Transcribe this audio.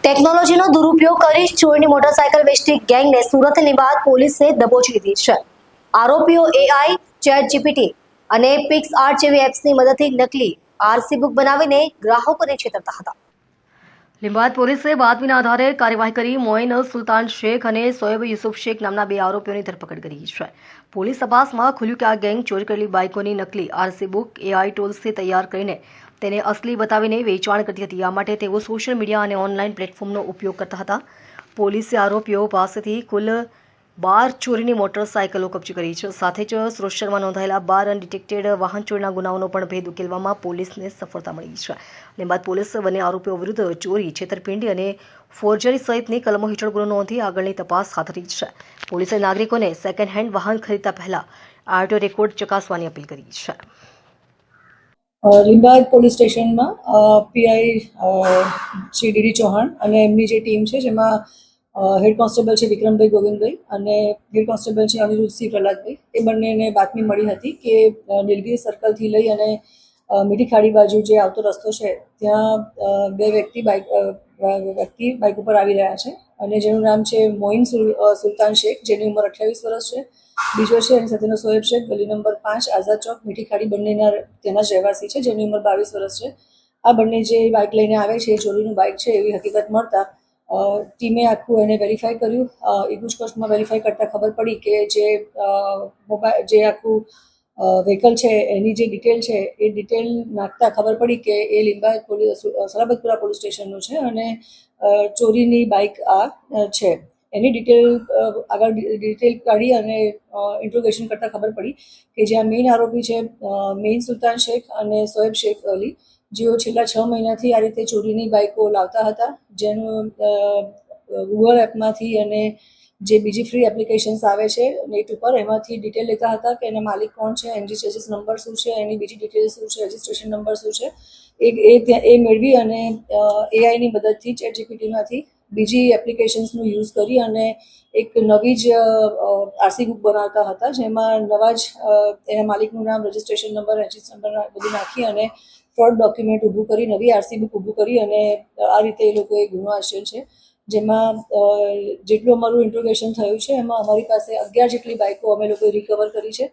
ટેકનોલોજીનો દુરુપયોગ કરી ચોરની મોટરસાયકલ વેચતી ગેંગને સુરત લીંબાદ પોલીસે દબોચી લીધી છે. આરોપીઓ એઆઈ, ચેટ જીપીટી અને પિક્સઆર્ટ જેવી એપ્સની મદદથી નકલી આરસી બુક બનાવીને ગ્રાહકોને છેતરતા હતા. લીંબાદ પોલીસે બાતમીના આધારે કાર્યવાહી કરી મોઇન સુલતાન શેખ અને સોએબ યુસુફ શેખ નામના બે આરોપીઓની ધરપકડ કરી છે. પોલીસ તપાસમાં ખુલ્યું કે આ ગેંગ ચોરી કરેલી બાઇકોની નકલી આરસી બુક એઆઈ ટૂલ્સથી તૈયાર કરીને તેને અસલી બતાવીને વેચાણ કરતી હતી. આ માટે તેઓ સોશિયલ મીડિયા અને ઓનલાઈન પ્લેટફોર્મનો ઉપયોગ કરતા હતા. પોલીસે આરોપીઓ પાસેથી કુલ 12 ચોરીની મોટરસાયકલો કબજે કરી છે. સાથે જ રજિસ્ટરમાં નોંધાયેલા 12 અનડિટેક્ટેડ વાહન ચોરીના ગુનાઓનો પણ ભેદ ઉકેલવામાં પોલીસને સફળતા મળી છે. લીંબાદ પોલીસ બંને આરોપીઓ વિરુદ્ધ ચોરી, છેતરપિંડી અને ફોર્જરી સહિતની કલમો હેઠળ ગુનો નોંધી આગળની તપાસ હાથ ધરી છે. પોલીસે નાગરિકોને સેકન્ડ હેન્ડ વાહન ખરીદતા પહેલા આરટીઓ રેકોર્ડ ચકાસવાની અપીલ કરી છે. લીંબાદ પોલીસ સ્ટેશનમાં પીઆઈ શ્રી ડીડી ચૌહાણ અને એમની જે ટીમ છે જેમાં હેડ કોન્સ્ટેબલ છે વિક્રમભાઈ ગોવિંદભાઈ અને હેડ કોન્સ્ટેબલ છે અનિરુદ્ધસિંહ પ્રહલાદભાઈ, એ બંનેને બાતમી મળી હતી કે નીલગિરી સર્કલથી લઈ અને મીઠી ખાડી બાજુ જે આવતો રસ્તો છે ત્યાં બે વ્યક્તિ બાઇક ઉપર આવી રહ્યા છે અને જેનું નામ છે મોઇન સુલતાન શેખ, જેની ઉંમર 28 વર્ષ છે. બીજો છે એની સાથેનો સોએબ શેખ, ગલી નંબર 5 આઝાદ ચોક મીઠી ખાડી, બંનેના તેના જ રહેવાસી છે, જેની ઉંમર 22 વર્ષ છે. આ બંને જે બાઇક લઈને આવે છે એ ચોરીનું બાઇક છે એવી હકીકત મળતા ટીમે આખું એને વેરીફાઈ કર્યું. ઇગુસ્કોસ્ટમાં વેરીફાઈ કરતાં ખબર પડી કે જે આખું વ્હીકલ છે એની જે ડિટેલ છે એ ડિટેલ નાખતા ખબર પડી કે એ લીંબાદ પોલીસ સલાબતપુરા પોલીસ સ્ટેશનનું છે અને ચોરીની બાઇક આ છે. એની આગળ ડિટેલ કાઢી અને ઇન્ટ્રોગેશન કરતાં ખબર પડી કે જ્યાં મેઇન આરોપી છે મેઇન સુલતાન શેખ અને સોએબ શેખ અલી, જેઓ છેલ્લા 6 મહિનાથી આ રીતે ચોરીની બાઇકો લાવતા હતા, જેનું ગૂગલ એપમાંથી અને જે બીજી ફ્રી એપ્લિકેશન્સ આવે છે નેટ ઉપર એમાંથી ડિટેલ લેતા હતા કે એના માલિક કોણ છે, એનજી ચેસિસ નંબર શું છે, એની બીજી ડિટેલ શું છે, રજિસ્ટ્રેશન નંબર શું છે, એ મેળવી અને એઆઈની મદદથી ચેટ જીપીટીમાંથી બીજી એપ્લિકેશન્સનો યુઝ કરી અને એક નવી જ આરસી બુક બનાવતા હતા, જેમાં નવા જ એના માલિકનું નામ, રજિસ્ટ્રેશન નંબર, એનજી નંબર બધું નાખી અને ફ્રોડ ડોક્યુમેન્ટ ઊભું કરી, નવી આરસી બુક ઊભું કરી અને આ રીતે એ લોકોએ ગુનો આચર્યો છે. જેમાં જેટલું અમારું ઇન્ટ્રોગેશન થયું છે એમાં અમારી પાસે 11 જેટલી બાઇકો અમે લોકોએ રિકવર કરી છે.